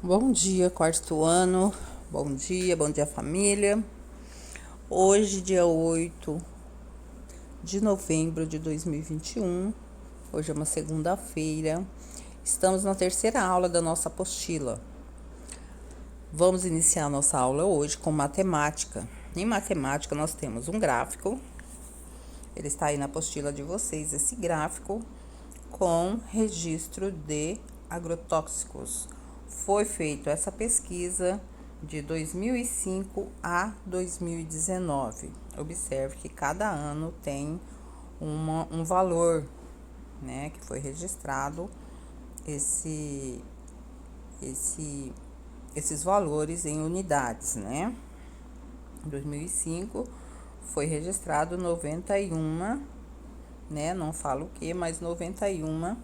Bom dia, quarto ano. Bom dia família. Hoje, dia 8 de novembro de 2021. Hoje é uma segunda-feira. Estamos na terceira aula da nossa apostila. Vamos iniciar a nossa aula hoje com matemática. Em matemática, nós temos um gráfico. Ele está aí na apostila de vocês, esse gráfico com registro de agrotóxicos. Foi feita essa pesquisa de 2005 a 2019. Observe que cada ano tem um valor, né, que foi registrado esses valores em unidades, né? Em 2005 foi registrado 91, né? Não falo o que, mas 91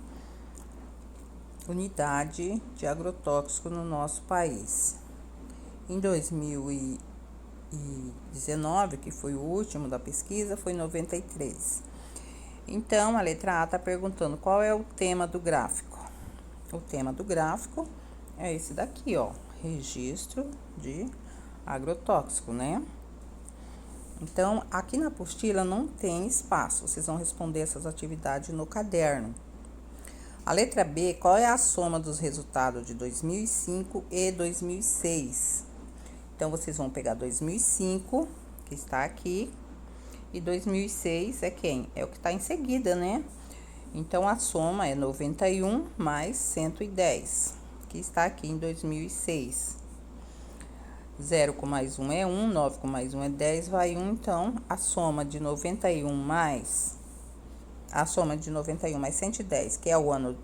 unidade de agrotóxico no nosso país. Em 2019, que foi o último da pesquisa, foi 93. Então, a letra A está perguntando qual é o tema do gráfico. O tema do gráfico é esse daqui, ó, registro de agrotóxico, né? Então, aqui na apostila não tem espaço, vocês vão responder essas atividades no caderno. A letra B, qual é a soma dos resultados de 2005 e 2006? Então, vocês vão pegar 2005, que está aqui, e 2006 é quem? É o que está em seguida, né? Então, a soma é 91 mais 110, que está aqui em 2006. 0 com mais 1 é 1, 9 com mais 1 é 10, vai 1. Então, a soma de 91 mais 110, que é o ano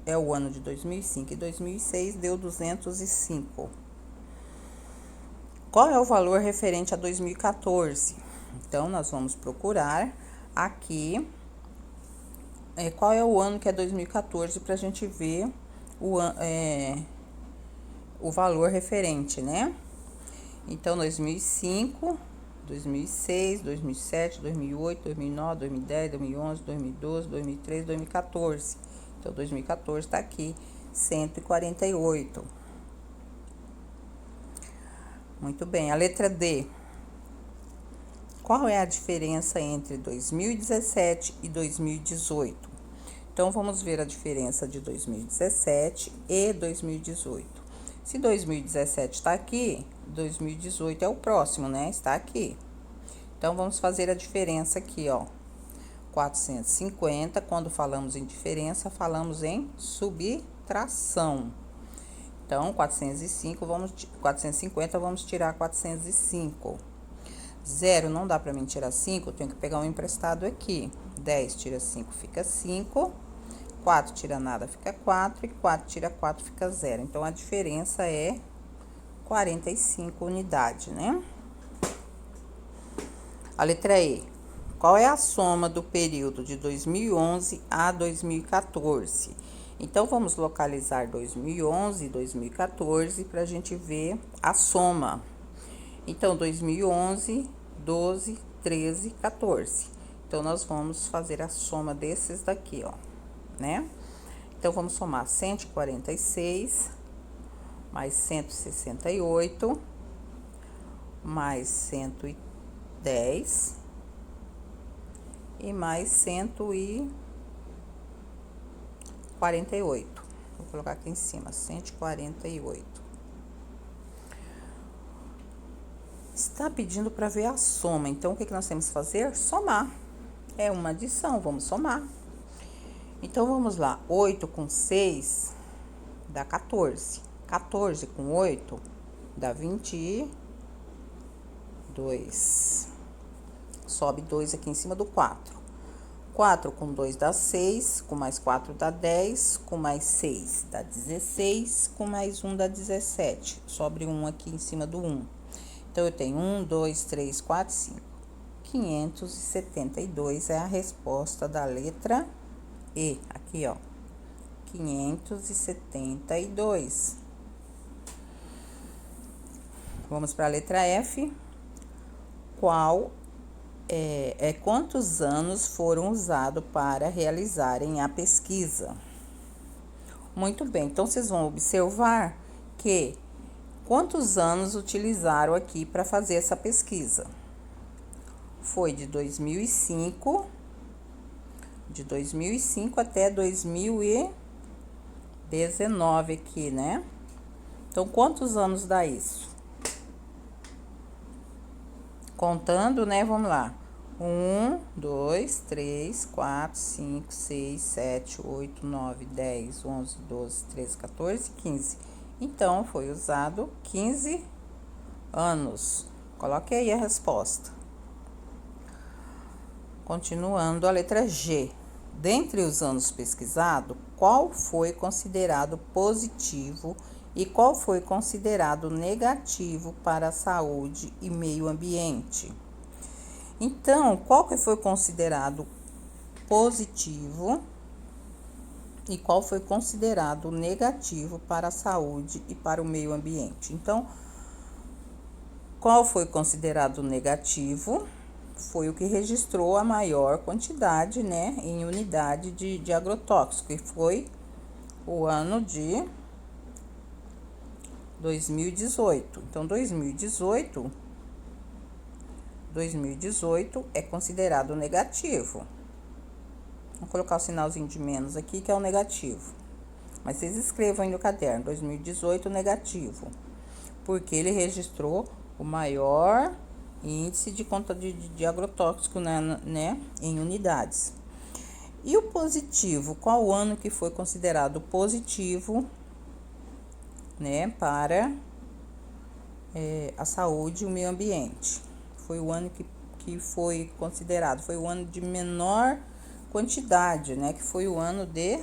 de 2005 e 2006, deu 205. Qual é o valor referente a 2014? Então, nós vamos procurar aqui qual é o ano que é 2014 para a gente ver o valor referente, né? Então, 2005, 2006, 2007, 2008, 2009, 2010, 2011, 2012, 2013, 2014. Então, 2014 está aqui, 148. Muito bem, a letra D. Qual é a diferença entre 2017 e 2018? Então, vamos ver a diferença de 2017 e 2018. Se 2017 está aqui, 2018 é o próximo, né? Está aqui. Então, vamos fazer a diferença aqui, ó. 450, quando falamos em diferença, falamos em subtração. Então, 450, vamos tirar 405. 0 não dá para mim tirar 5, eu tenho que pegar um emprestado aqui. 10 tira 5, fica 5. 4 tira nada, fica 4. E 4 tira 4, fica 0. Então, a diferença é 45 unidades, né? A letra E. Qual é a soma do período de 2011 a 2014? Então, vamos localizar 2011 e 2014 para a gente ver a soma. Então, 2011, 12, 13, 14. Então, nós vamos fazer a soma desses daqui, ó, né? Então, vamos somar 146, mais 168, mais 110 e mais 148. Vou colocar aqui em cima, 148. Está pedindo para ver a soma, então o que nós temos que fazer? Somar. É uma adição, vamos somar. Então, vamos lá, 8 com 6 dá 14. 14 com 8 dá 22. Sobe 2 aqui em cima do 4. 4 com 2 dá 6, com mais 4 dá 10, com mais 6 dá 16, com mais 1 dá 17. Sobe 1 aqui em cima do 1. Então, eu tenho 1, 2, 3, 4, 5. 572 é a resposta da letra E. Aqui, ó. 572. Vamos para a letra F. Quantos anos foram usados para realizarem a pesquisa? Muito bem, então vocês vão observar que Quantos anos utilizaram aqui para fazer essa pesquisa? Foi de 2005 até 2019 aqui, né? Então, quantos anos dá isso? Contando, né? Vamos lá. 1, 2, 3, 4, 5, 6, 7, 8, 9, 10, 11, 12, 13, 14, 15. Então, foi usado 15 anos. Coloque aí a resposta. Continuando, a letra G. Dentre os anos pesquisados, qual foi considerado positivo e qual foi considerado negativo para a saúde e meio ambiente? Então, qual que foi considerado positivo e qual foi considerado negativo para a saúde e para o meio ambiente? Então, qual foi considerado negativo? Foi o que registrou a maior quantidade, né, em unidade de agrotóxico, e foi o ano de 2018. Então, 2018 é considerado negativo. Vou colocar o sinalzinho de menos aqui, que é o negativo. Mas vocês escrevam aí no caderno, 2018 negativo, porque ele registrou o maior índice de conta de agrotóxico, né, em unidades. E o positivo, qual o ano que foi considerado positivo, né, para a saúde e o meio ambiente? Foi o ano que foi considerado, foi o ano de menor quantidade, né, que foi o ano de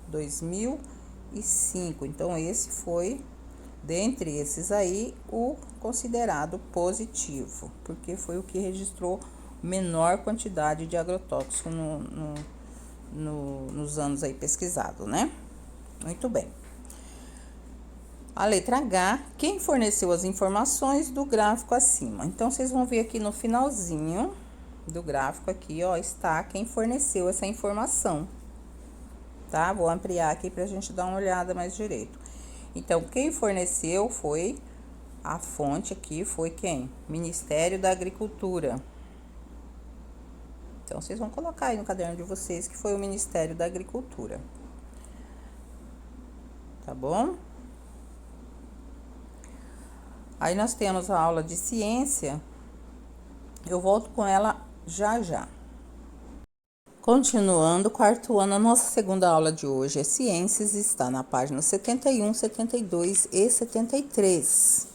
2005. Então, esse foi, dentre esses aí, o considerado positivo, porque foi o que registrou menor quantidade de agrotóxico nos anos aí pesquisados, né? Muito bem. A letra H, quem forneceu as informações do gráfico acima? Então, vocês vão ver aqui no finalzinho do gráfico aqui, ó, está quem forneceu essa informação, tá? Vou ampliar aqui pra gente dar uma olhada mais direito. Então, quem forneceu foi a fonte aqui, foi quem? Ministério da Agricultura. Então, vocês vão colocar aí no caderno de vocês que foi o Ministério da Agricultura. Tá bom? Aí nós temos a aula de ciência. Eu volto com ela já já. Continuando, quarto ano, a nossa segunda aula de hoje é Ciências, está na página 71, 72 e 73.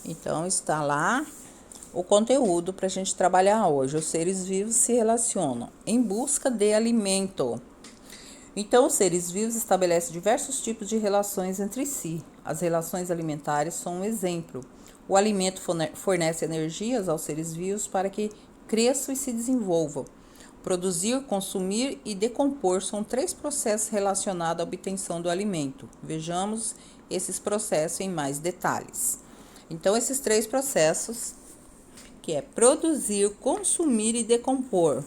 Então, está lá o conteúdo para a gente trabalhar hoje. Os seres vivos se relacionam em busca de alimento. Então, os seres vivos estabelecem diversos tipos de relações entre si. As relações alimentares são um exemplo. O alimento fornece energias aos seres vivos para que cresçam e se desenvolvam. Produzir, consumir e decompor são 3 processos relacionados à obtenção do alimento. Vejamos esses processos em mais detalhes. Então, esses 3 processos, que é produzir, consumir e decompor.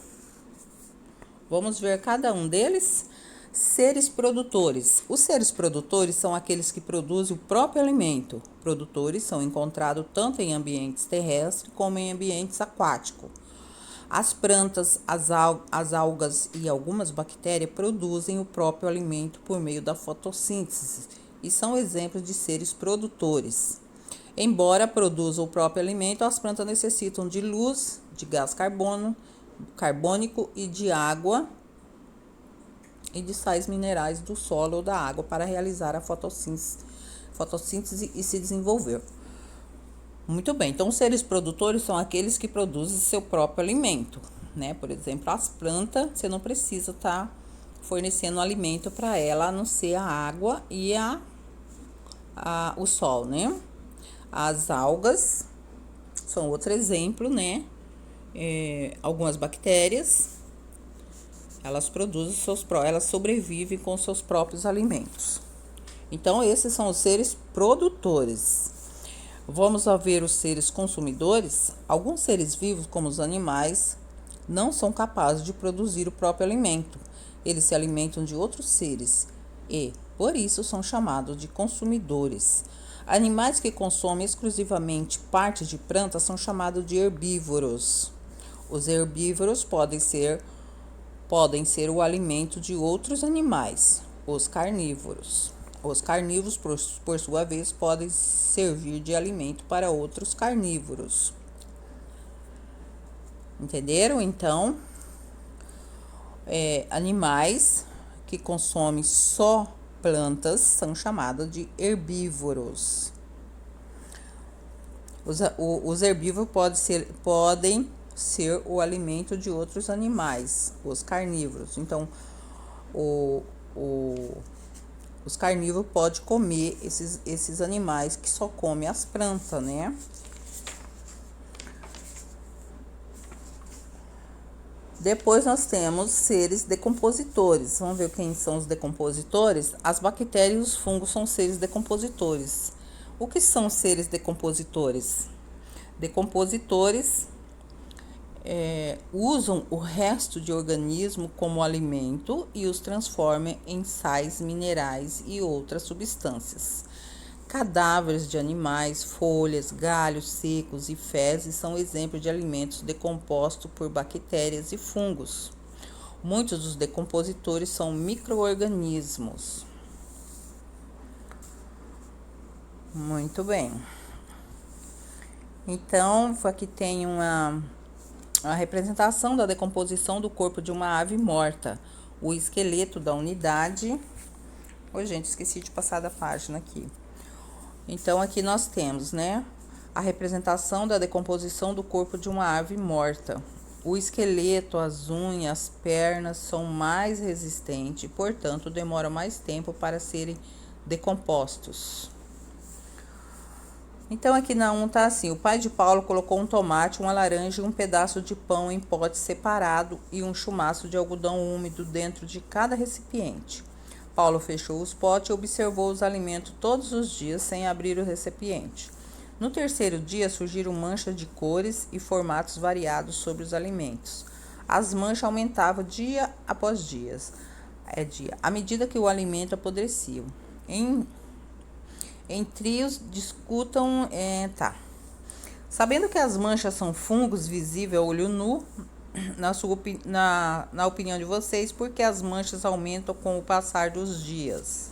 Vamos ver cada um deles? Seres produtores. Os seres produtores são aqueles que produzem o próprio alimento. Produtores são encontrados tanto em ambientes terrestres como em ambientes aquáticos. As plantas, as algas e algumas bactérias produzem o próprio alimento por meio da fotossíntese e são exemplos de seres produtores. Embora produzam o próprio alimento, as plantas necessitam de luz, de gás carbônico e de água e de sais minerais do solo ou da água para realizar a fotossíntese e se desenvolver. Muito bem, então os seres produtores são aqueles que produzem seu próprio alimento, né? Por exemplo, as plantas, você não precisa estar fornecendo alimento para ela, a não ser a água e o sol, né? As algas são outro exemplo, né? Algumas bactérias, elas produzem elas sobrevivem com seus próprios alimentos. Então, esses são os seres produtores. Vamos ver os seres consumidores. Alguns seres vivos, como os animais, não são capazes de produzir o próprio alimento. Eles se alimentam de outros seres e, por isso, são chamados de consumidores. Animais que consomem exclusivamente parte de plantas são chamados de herbívoros. Os herbívoros podem ser o alimento de outros animais, os carnívoros. Os carnívoros, por sua vez, podem servir de alimento para outros carnívoros. Entenderam? Então, animais que consomem só plantas são chamados de herbívoros. Os herbívoros podem ser o alimento de outros animais, os carnívoros. Então, os carnívoros podem comer esses animais que só comem as plantas, né? Depois nós temos seres decompositores. Vamos ver quem são os decompositores? As bactérias e os fungos são seres decompositores. O que são seres decompositores? Decompositores usam o resto de organismo como alimento e os transformam em sais minerais e outras substâncias. Cadáveres de animais, folhas, galhos secos e fezes são exemplos de alimentos decompostos por bactérias e fungos. Muitos dos decompositores são micro-organismos. Muito bem. Então, aqui tem a representação da decomposição do corpo de uma ave morta. O esqueleto da unidade. Oi, gente, esqueci de passar da página aqui. Então, aqui nós temos, né, a representação da decomposição do corpo de uma ave morta. O esqueleto, as unhas, as pernas são mais resistentes, portanto, demoram mais tempo para serem decompostos. Então, aqui na 1 tá assim: o pai de Paulo colocou um tomate, uma laranja e um pedaço de pão em pote separado e um chumaço de algodão úmido dentro de cada recipiente. Paulo fechou os potes e observou os alimentos todos os dias sem abrir o recipiente. No terceiro dia surgiram manchas de cores e formatos variados sobre os alimentos. As manchas aumentavam dia após dia, à medida que o alimento apodrecia. Em trios discutam, Sabendo que as manchas são fungos visíveis a olho nu, na opinião de vocês, por que as manchas aumentam com o passar dos dias?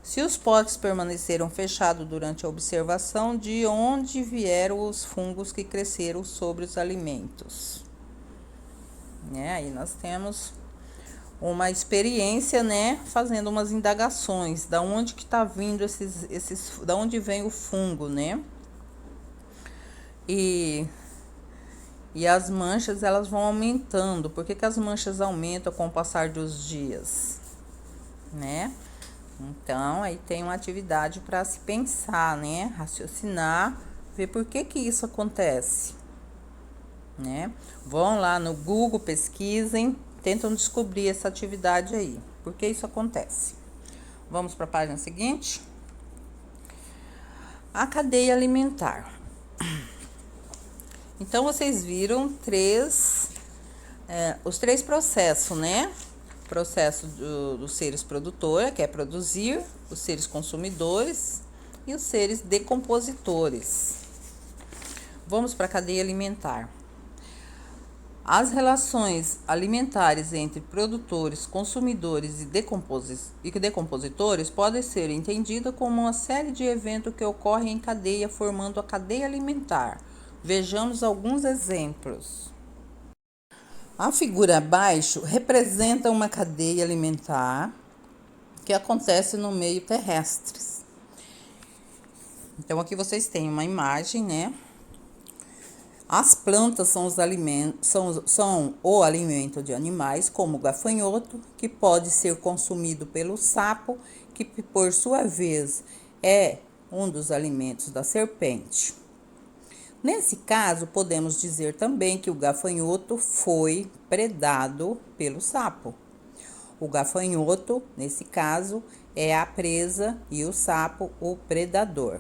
Se os potes permaneceram fechados durante a observação, de onde vieram os fungos que cresceram sobre os alimentos? Aí nós temos uma experiência, né, fazendo umas indagações, da onde que tá vindo da onde vem o fungo, né? E as manchas, elas vão aumentando. Por que as manchas aumentam com o passar dos dias, né? Então, aí tem uma atividade para se pensar, né? Raciocinar, ver por que isso acontece, né? Vão lá no Google, pesquisem, tentam descobrir essa atividade aí. Por que isso acontece? Vamos para a página seguinte. A cadeia alimentar. Então, vocês viram os três processos, né? O processo dos seres produtores, que é produzir, os seres consumidores e os seres decompositores. Vamos para a cadeia alimentar. As relações alimentares entre produtores, consumidores e decompositores podem ser entendidas como uma série de eventos que ocorrem em cadeia, formando a cadeia alimentar. Vejamos alguns exemplos. A figura abaixo representa uma cadeia alimentar que acontece no meio terrestre. Então, aqui vocês têm uma imagem, né? As plantas são o alimento de animais, como o gafanhoto, que pode ser consumido pelo sapo, que por sua vez é um dos alimentos da serpente. Nesse caso, podemos dizer também que o gafanhoto foi predado pelo sapo. O gafanhoto, nesse caso, é a presa e o sapo o predador.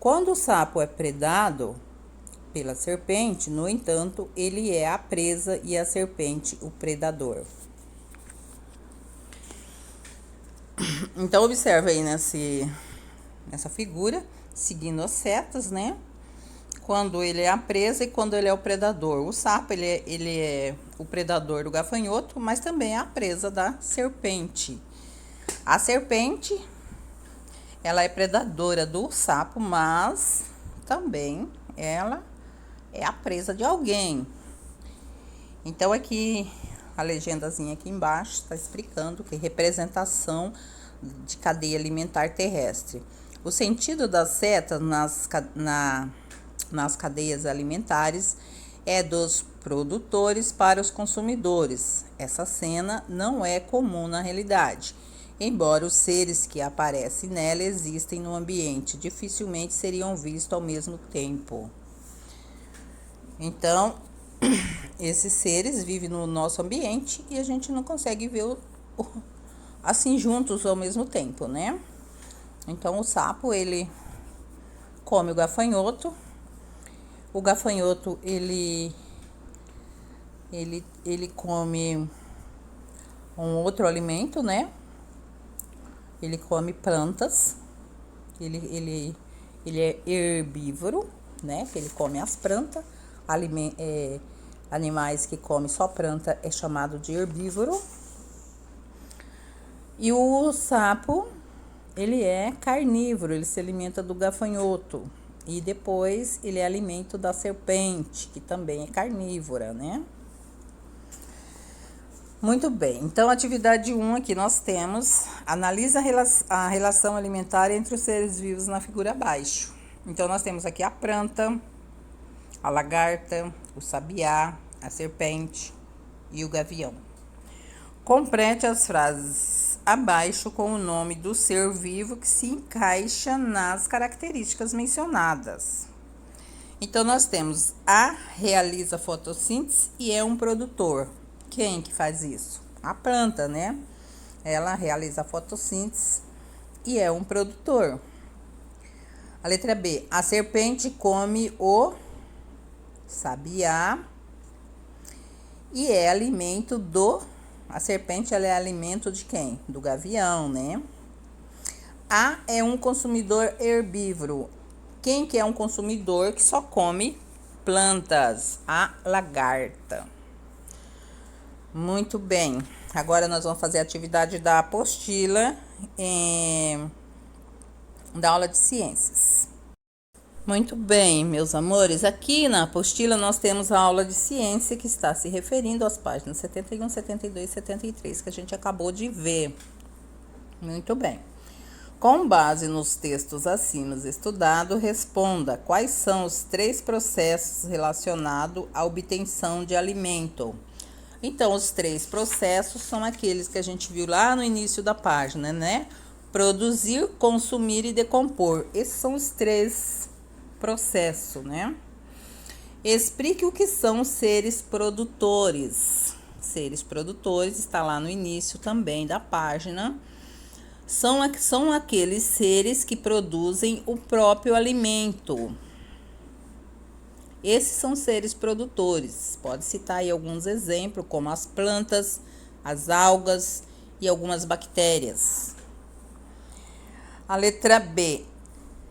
Quando o sapo é predado pela serpente, no entanto, ele é a presa e a serpente o predador. Então, observa aí nessa figura, seguindo as setas, né? Quando ele é a presa e quando ele é o predador. O sapo, ele é o predador do gafanhoto, mas também é a presa da serpente. A serpente, ela é predadora do sapo, mas também ela é a presa de alguém. Então, aqui, a legendazinha aqui embaixo está explicando que representação de cadeia alimentar terrestre. O sentido das setas nas cadeias alimentares é dos produtores para os consumidores. Essa cena não é comum na realidade. Embora os seres que aparecem nela existem no ambiente, dificilmente seriam vistos ao mesmo tempo. Então, esses seres vivem no nosso ambiente e a gente não consegue ver assim juntos ao mesmo tempo, né? Então, o sapo, ele come o gafanhoto. O gafanhoto, ele come um outro alimento, né? Ele come plantas. Ele é herbívoro, né? Ele come as plantas. Animais que comem só planta é chamado de herbívoro. E o sapo, ele é carnívoro, ele se alimenta do gafanhoto. E depois ele é alimento da serpente, que também é carnívora, né? Muito bem, então atividade 1 aqui nós temos, analisa a relação alimentar entre os seres vivos na figura abaixo. Então nós temos aqui a planta, a lagarta, o sabiá, a serpente e o gavião. Complete as frases abaixo com o nome do ser vivo que se encaixa nas características mencionadas. Então, nós temos A realiza fotossíntese e é um produtor. Quem que faz isso? A planta, né? Ela realiza a fotossíntese e é um produtor. A letra B, a serpente come o sabiá e é alimento do... A serpente, ela é alimento de quem? Do gavião, né? A é um consumidor herbívoro. Quem que é um consumidor que só come plantas? A lagarta. Muito bem. Agora nós vamos fazer a atividade da apostila da aula de ciências. Muito bem, meus amores. Aqui na apostila nós temos a aula de ciência que está se referindo às páginas 71, 72 e 73 que a gente acabou de ver. Muito bem. Com base nos textos acima estudados, responda quais são os 3 processos relacionados à obtenção de alimento. Então, os 3 processos são aqueles que a gente viu lá no início da página, né? Produzir, consumir e decompor. Esses são os 3 processos, né? Explique o que são seres produtores. Seres produtores está lá no início também da página. São aqueles seres que produzem o próprio alimento. Esses são seres produtores. Pode citar aí alguns exemplos, como as plantas, as algas e algumas bactérias. A letra B.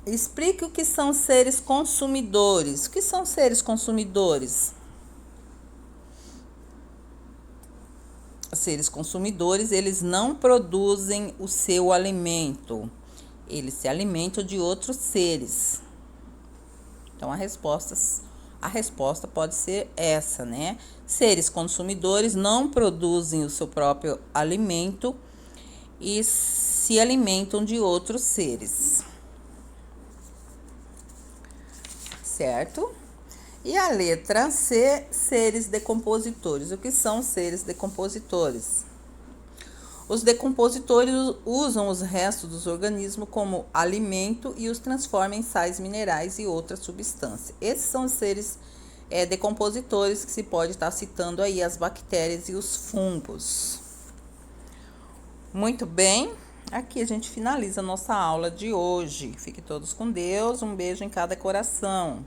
Explique o que são seres consumidores. O que são seres consumidores? Seres consumidores, eles não produzem o seu alimento. Eles se alimentam de outros seres. Então, a resposta pode ser essa, né? Seres consumidores não produzem o seu próprio alimento e se alimentam de outros seres. Certo? E a letra C, seres decompositores. O que são seres decompositores? Os decompositores usam os restos dos organismos como alimento e os transformam em sais minerais e outras substâncias. Esses são os seres decompositores que se pode estar citando aí as bactérias e os fungos. Muito bem, aqui a gente finaliza a nossa aula de hoje. Fiquem todos com Deus, um beijo em cada coração.